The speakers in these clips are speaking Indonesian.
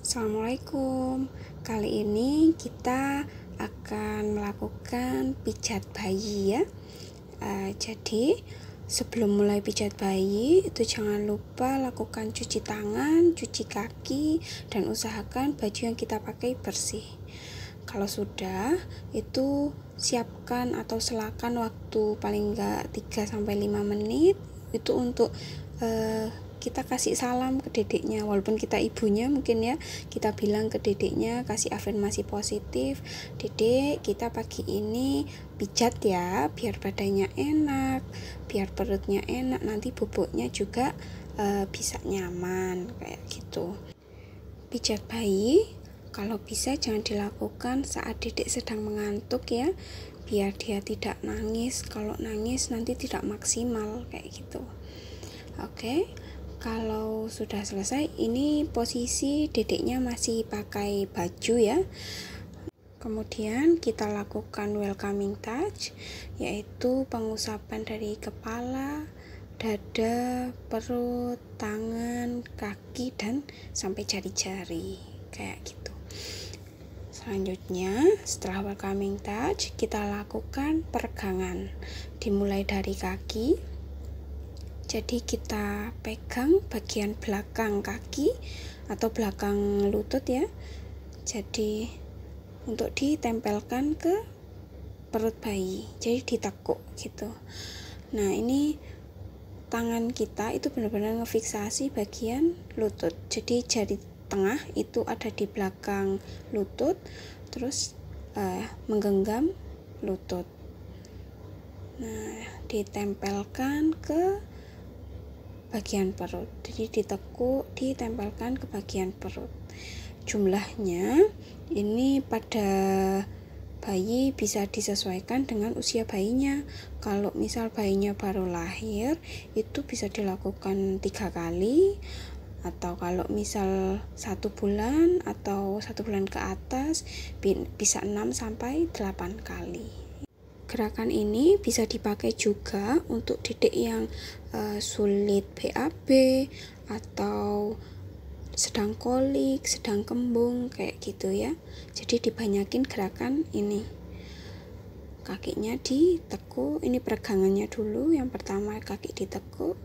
Assalamualaikum. Kali ini kita akan melakukan pijat bayi ya. Jadi sebelum mulai pijat bayi itu jangan lupa lakukan cuci tangan, cuci kaki, dan usahakan baju yang kita pakai bersih. Kalau sudah, itu siapkan atau selakan waktu paling enggak 3-5 menit itu untuk kita kasih salam ke dedeknya, walaupun kita ibunya mungkin ya, kita bilang ke dedeknya, kasih afirmasi positif, dedek kita pagi ini pijat ya, biar badannya enak, biar perutnya enak, nanti boboknya juga bisa nyaman, kayak gitu. Pijat bayi kalau bisa jangan dilakukan saat dedek sedang mengantuk ya, biar dia tidak nangis. Kalau nangis nanti tidak maksimal kayak gitu. Oke. Kalau sudah selesai, ini posisi dedeknya masih pakai baju ya. Kemudian kita lakukan welcoming touch, yaitu pengusapan dari kepala, dada, perut, tangan, kaki, dan sampai jari-jari kayak gitu. Selanjutnya, setelah welcoming touch, kita lakukan peregangan. Dimulai dari kaki. Jadi kita pegang bagian belakang kaki atau belakang lutut ya. Jadi untuk ditempelkan ke perut bayi. Jadi ditekuk gitu. Nah, ini tangan kita itu benar-benar ngefiksasi bagian lutut. Jadi jari tengah itu ada di belakang lutut, terus menggenggam lutut. Nah, ditempelkan ke bagian perut. Jadi ditekuk, ditempelkan ke bagian perut. Jumlahnya ini pada bayi bisa disesuaikan dengan usia bayinya. Kalau misal bayinya baru lahir, itu bisa dilakukan 3 kali, atau kalau misal 1 bulan atau 1 bulan ke atas bisa 6-8 kali. Gerakan ini bisa dipakai juga untuk dedek yang sulit BAB atau sedang kolik, sedang kembung kayak gitu ya. Jadi dibanyakin gerakan ini. Kakinya ditekuk, ini peregangannya dulu. Yang pertama kaki ditekuk.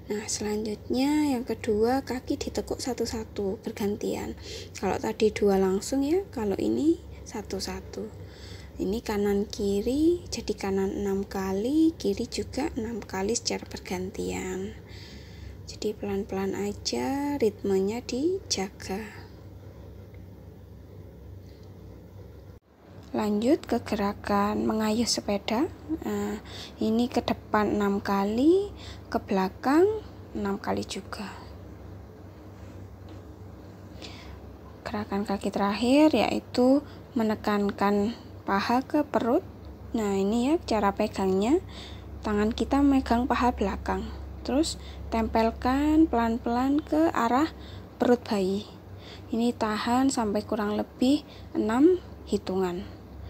Nah, selanjutnya yang kedua kaki ditekuk satu-satu bergantian. Kalau tadi 2 langsung ya, kalau ini satu-satu. Ini kanan kiri, jadi kanan 6 kali, kiri juga 6 kali secara bergantian. Jadi pelan-pelan aja, ritmenya dijaga. Lanjut ke gerakan mengayuh sepeda. Nah, ini ke depan 6 kali, ke belakang 6 kali juga. Gerakan kaki terakhir yaitu menekankan paha ke perut. Nah, ini ya cara pegangnya. Tangan kita megang paha belakang. Terus tempelkan pelan-pelan ke arah perut bayi. Ini tahan sampai kurang lebih 6 hitungan.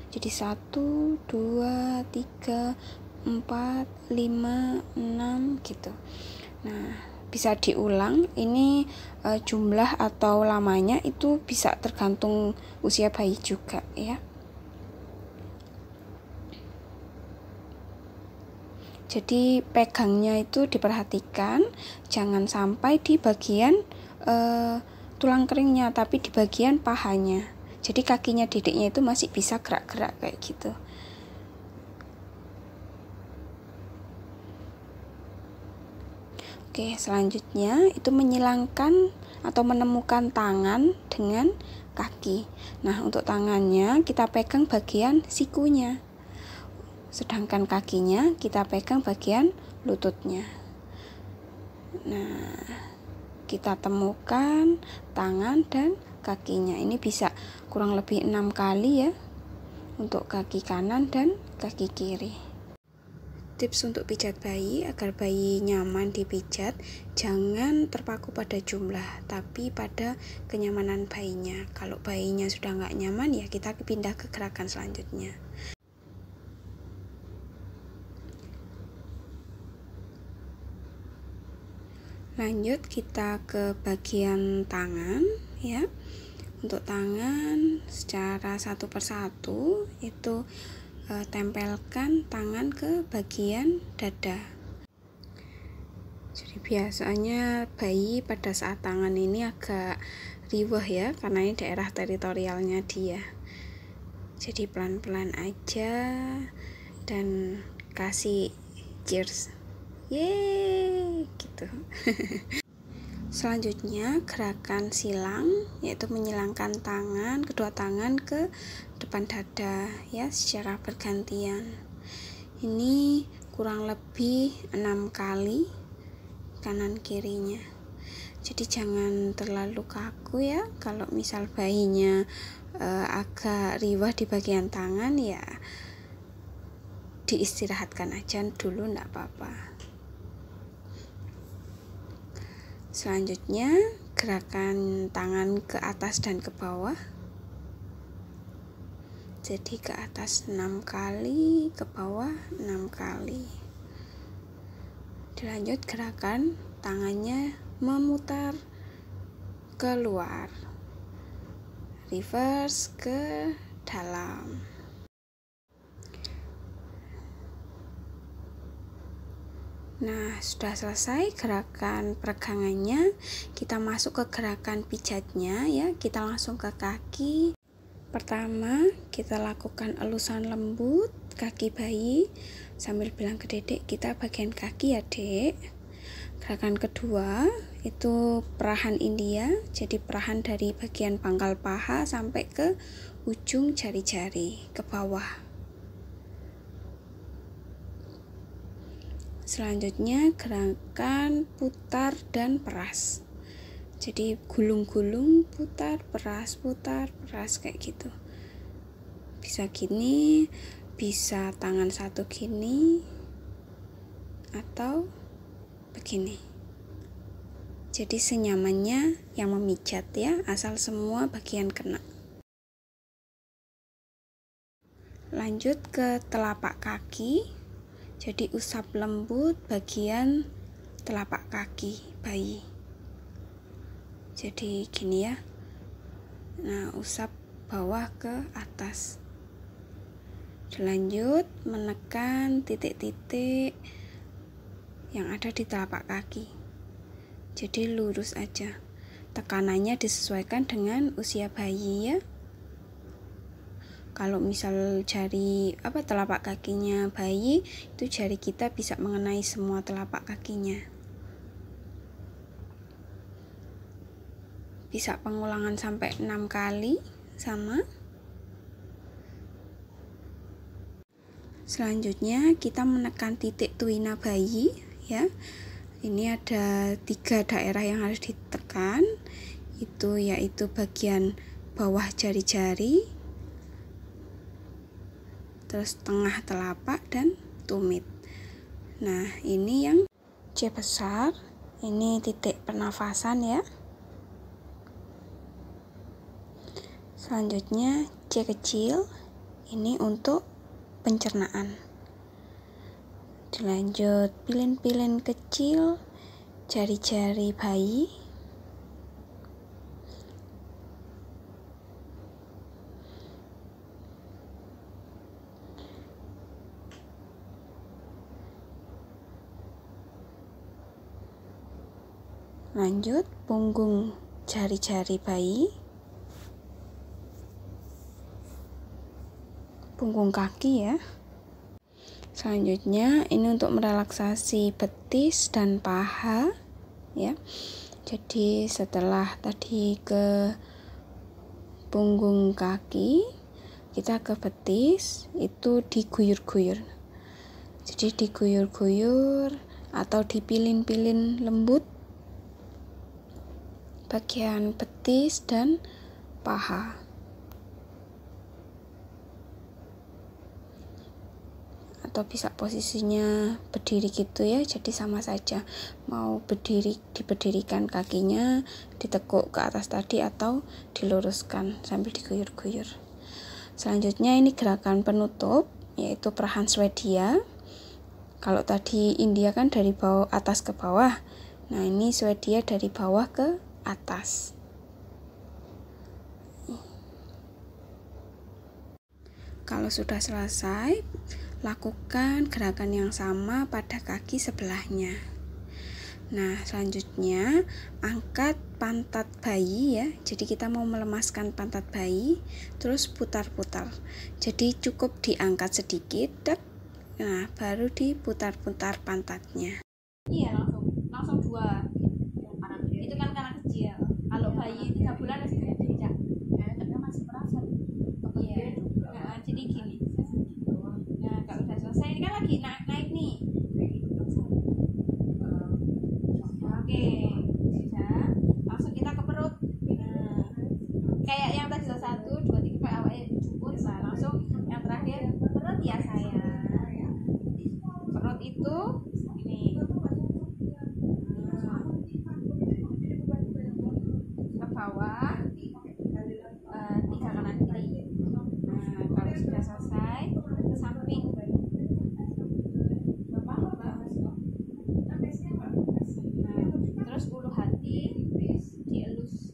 Jadi 1, 2, 3, 4, 5, 6 gitu. Nah, bisa diulang. Ini jumlah atau lamanya itu bisa tergantung usia bayi juga ya. Jadi pegangnya itu diperhatikan, jangan sampai di bagian tulang keringnya, tapi di bagian pahanya. Jadi kakinya dedeknya itu masih bisa gerak-gerak kayak gitu. Oke, selanjutnya itu menyilangkan atau menemukan tangan dengan kaki. Nah, untuk tangannya kita pegang bagian sikunya. Sedangkan kakinya kita pegang bagian lututnya. Nah, kita temukan tangan dan kakinya. Ini bisa kurang lebih 6 kali ya, untuk kaki kanan dan kaki kiri. Tips untuk pijat bayi agar bayi nyaman dipijat, jangan terpaku pada jumlah, tapi pada kenyamanan bayinya. Kalau bayinya sudah nggak nyaman ya kita pindah ke gerakan selanjutnya. Lanjut kita ke bagian tangan ya. Untuk tangan secara satu persatu itu tempelkan tangan ke bagian dada. Jadi biasanya bayi pada saat tangan ini agak riweh ya, karena ini daerah teritorialnya dia. Jadi pelan-pelan aja dan kasih cheers, yeay gitu. Selanjutnya gerakan silang, yaitu menyilangkan tangan, kedua tangan ke depan dada ya, secara bergantian. Ini kurang lebih 6 kali kanan kirinya. Jadi jangan terlalu kaku ya. Kalau misal bayinya agak riwah di bagian tangan, ya diistirahatkan aja dulu, enggak apa-apa. Selanjutnya gerakan tangan ke atas dan ke bawah. Jadi ke atas 6 kali, ke bawah 6 kali. Dilanjut gerakan tangannya memutar keluar, reverse ke dalam. Nah, sudah selesai gerakan peregangannya, kita masuk ke gerakan pijatnya ya. Kita langsung ke kaki. Pertama, kita lakukan elusan lembut kaki bayi sambil bilang ke dedek, kita bagian kaki ya, Dek. Gerakan kedua itu perahan India, jadi perahan dari bagian pangkal paha sampai ke ujung jari-jari ke bawah. Selanjutnya gerakan putar dan peras. Jadi gulung-gulung, putar, peras kayak gitu. Bisa gini, bisa tangan satu gini, atau begini. Jadi senyamannya yang memijat ya, asal semua bagian kena. Lanjut ke telapak kaki. Jadi usap lembut bagian telapak kaki bayi. Jadi gini ya. Nah, usap bawah ke atas. Dilanjut menekan titik-titik yang ada di telapak kaki. Jadi lurus aja. Tekanannya disesuaikan dengan usia bayi ya. Kalau misal telapak kakinya bayi, itu jari kita bisa mengenai semua telapak kakinya. Bisa pengulangan sampai 6 kali sama. Selanjutnya kita menekan titik tuina bayi ya. Ini ada 3 daerah yang harus ditekan. Itu yaitu bagian bawah jari-jari, terus tengah telapak dan tumit. Nah, ini yang C besar, ini titik pernafasan ya. Selanjutnya C kecil, ini untuk pencernaan. Dilanjut pilin-pilin kecil jari-jari bayi. Lanjut punggung jari-jari bayi, punggung kaki ya. Selanjutnya ini untuk merelaksasi betis dan paha ya. Jadi setelah tadi ke punggung kaki, kita ke betis, itu diguyur-guyur. Jadi diguyur-guyur atau dipilin-pilin lembut bagian betis dan paha. Atau bisa posisinya berdiri gitu ya, jadi sama saja mau diberdirikan kakinya, ditekuk ke atas tadi atau diluruskan sambil diguyur-guyur. Selanjutnya ini gerakan penutup, yaitu perahan Swedia. Kalau tadi India kan dari bawah atas ke bawah, nah ini Swedia dari bawah ke atas. Kalau sudah selesai, lakukan gerakan yang sama pada kaki sebelahnya. Nah, selanjutnya angkat pantat bayi ya. Jadi kita mau melemaskan pantat bayi, terus putar-putar. Jadi cukup diangkat sedikit, nah baru diputar-putar pantatnya. Iya, langsung 2. Itu kan karena kecil. Kalau bayi 3 bulan masih tidak. Tapi masih terasa. Iya. Nah, jadi gini. Nah, kalau udah selesai ini kan lagi naik nih. Oke, sudah. Langsung kita ke perut. Nah, kayak yang tadi 1, 2, 3 kayak awalnya jemput. Nah, langsung yang terakhir perut ya sayang. Perut itu ini. Ke bawah. 3 kanan kiri. Nah, kalau sudah selesai ke samping. Terus ulu hati dielus.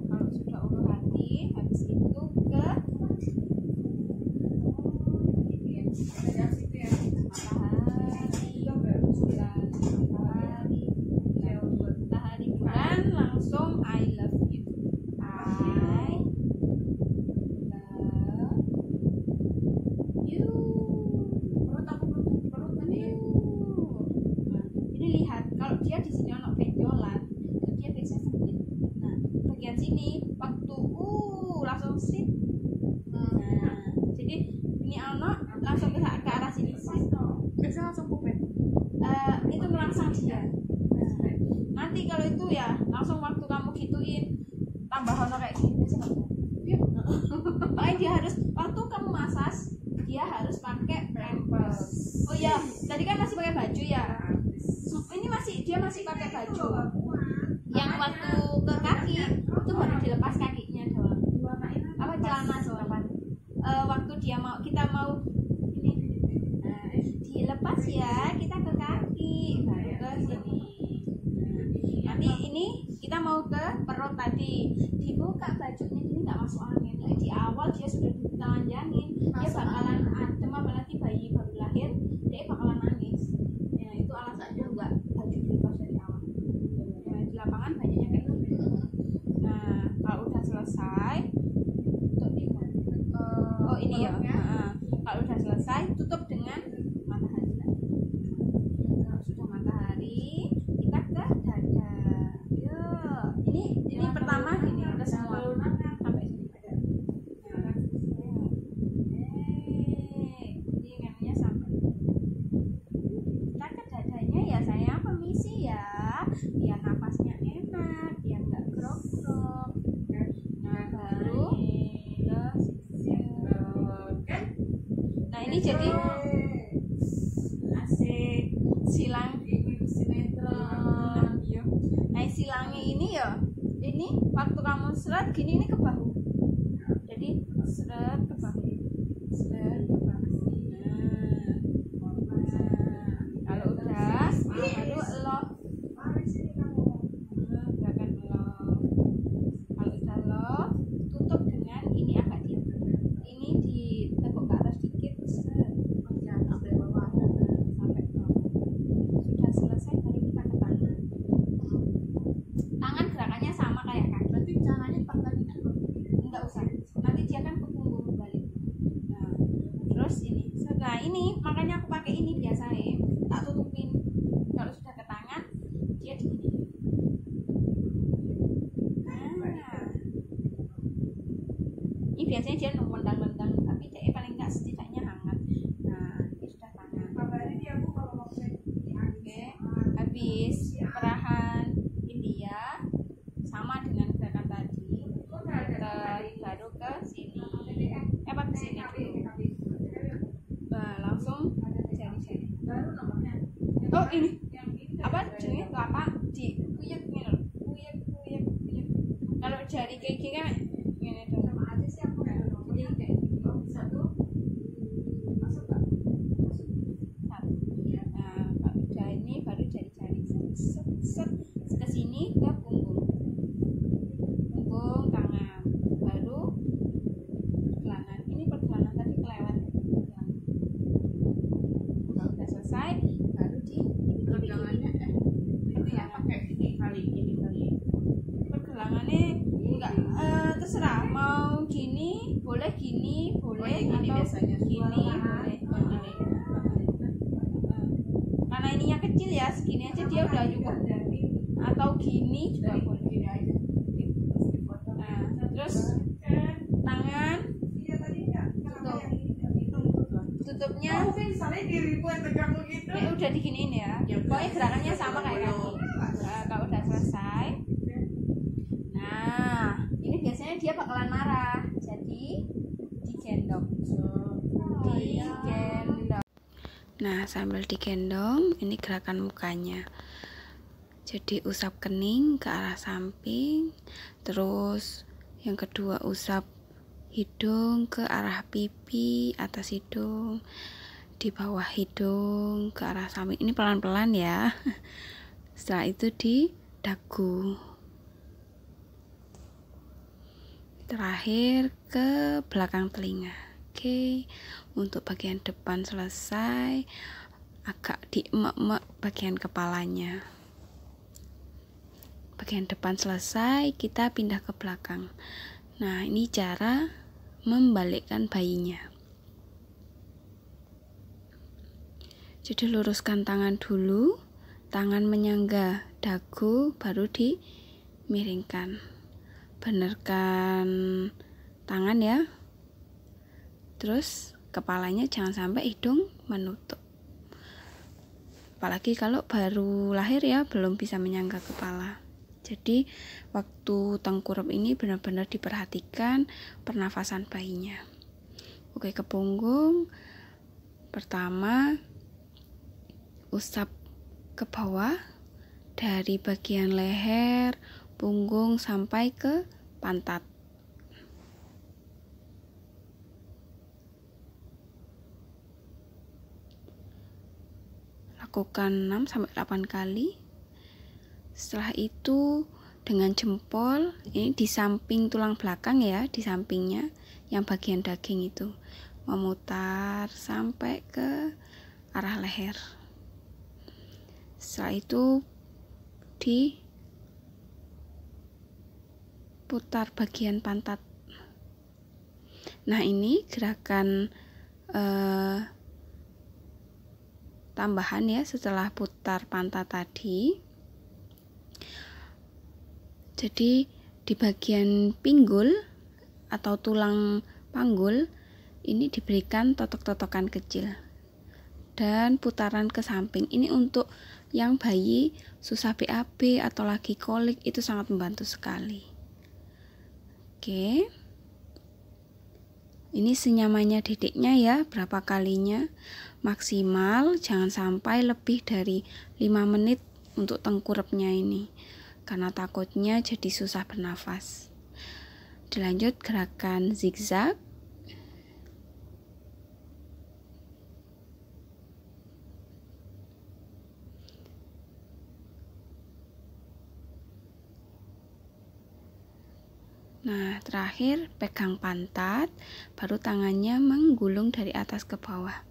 Kalau sudah ulu hati, habis itu ke matahari bulan, langsung I love you. I love you. Ini lihat, kalau dia di sini ono benjolan, itu dia biasanya sempit. Nah, bagian sini waktu langsung sit. Nah, jadi ini ono langsung ke arah sini. Bisa langsung kupet. Itu merangsang dia. Nanti kalau itu ya langsung waktu kamu gituin tambah ono kayak gini sih. Makanya dia harus waktu kamu masas dia harus pakai pampers. Oh ya, tadi kan masih pakai baju ya. Ini dia masih pakai baju. Yang waktu ke kaki itu baru dilepas kakinya doang. Apa celana doang. Waktu kita mau ini dilepas ya, kita ke kaki baru ke sini. Nanti ini kita mau ke perut tadi, dibuka bajunya ini nggak masuk angin. Di awal dia sudah ditelanjangin, dia bakalan adem, apalagi bayi baru lahir dia bakalan nangis. Ya itu alasannya nggak baju dilepas dari awal. Ya, di lapangan banyaknya kayak gitu. Nah kalau udah selesai ini ya. Kalau udah selesai tutup dengan matahari. Kalau sudah matahari kita ke dada. Yo, ini pertama gini udah semua sampai sini ada. Ini namanya sampai. Kita ke dadanya ya sayang, permisi ya. Biar nafasnya enak, biar nggak grok-grok. Nah baru ini jadi asik silang sinetron. Nah silangnya ini ya, ini waktu kamu seret gini ini ke bahu, jadi seret ke bahu, seret ke bahu. Kalau udah baru loh gerakan loh. Kalau udah loh tutup dengan ini agak diam, ini ditekuk ke atas dikit. Sampai bawah, sampai bawah. Sudah selesai baru kita ke tangan. Tangan gerakannya sama kayak kaki. Berarti caranya pakai lagi kan? Enggak usah. Nanti dia kan ke punggung balik. Nah, terus ini. Setelah ini makanya aku pakai ini biasanya tak tutupin. Kalau sudah ke tangan dia di sini. Nah, ini biasanya dia nendang-nendang, tapi dia paling enggak setidaknya hangat. Habis perahan India sama dengan gerakan tadi, baru ke sini, apa ke sini dulu. Nah, langsung jari-jari. Oh ini apa jadinya telapak di kuyek gini, kuyek. Kalau jari kayak gini kan gini tuh. Sama aja sih aku. Jadi kayak satu masuk tak? Nah, kalau udah ini baru jari-jari set ke sini ke punggung tangan, baru terserah mau gini boleh, gini boleh, atau gini boleh. Karena ininya kecil ya, segini aja dia udah cukup, atau gini juga boleh. Nah, terus tangan tutupnya ini udah diginiin ya, pokoknya gerakannya sama kayak kaki. Nah, kalau udah selesai, nah ini biasanya dia bakalan marah, jadi digendong. Nah, sambil digendong, ini gerakan mukanya. Jadi usap kening ke arah samping, terus yang kedua usap hidung ke arah pipi, atas hidung, di bawah hidung ke arah samping. Ini pelan-pelan ya. Setelah itu di dagu. Terakhir ke belakang telinga. Oke, untuk bagian depan selesai, agak diemek-emek bagian kepalanya. Bagian depan selesai, kita pindah ke belakang. Nah, ini cara membalikkan bayinya. Jadi luruskan tangan dulu, tangan menyangga dagu, baru dimiringkan. Benerkan tangan ya. Terus kepalanya jangan sampai hidung menutup. Apalagi kalau baru lahir ya, belum bisa menyangga kepala. Jadi waktu tengkurap ini benar-benar diperhatikan pernafasan bayinya. Oke, ke punggung. Pertama, usap ke bawah dari bagian leher, punggung sampai ke pantat. Lakukan 6-8 kali. Setelah itu dengan jempol, ini di samping tulang belakang ya, di sampingnya yang bagian daging itu, memutar sampai ke arah leher. Setelah itu diputar bagian pantat. Nah, ini gerakan tambahan ya setelah putar pantat tadi. Jadi di bagian pinggul atau tulang panggul ini diberikan totok-totokan kecil dan putaran ke samping. Ini untuk yang bayi susah BAB atau lagi kolik, itu sangat membantu sekali. Oke, ini senyamannya dedeknya ya, berapa kalinya maksimal, jangan sampai lebih dari 5 menit untuk tengkurapnya ini, karena takutnya jadi susah bernafas. Dilanjut gerakan zigzag. Nah, terakhir pegang pantat, baru tangannya menggulung dari atas ke bawah.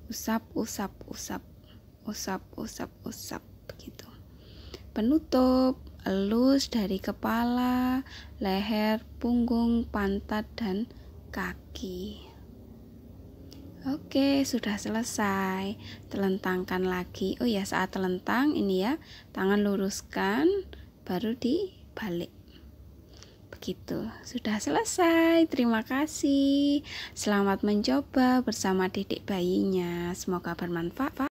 Usap, usap, usap, usap, usap, usap, begitu. Penutup, elus dari kepala, leher, punggung, pantat, dan kaki. Oke, sudah selesai. Telentangkan lagi. Oh ya, saat telentang ini ya, tangan luruskan, baru dibalik. Begitu, sudah selesai. Terima kasih. Selamat mencoba bersama dedek bayinya. Semoga bermanfaat.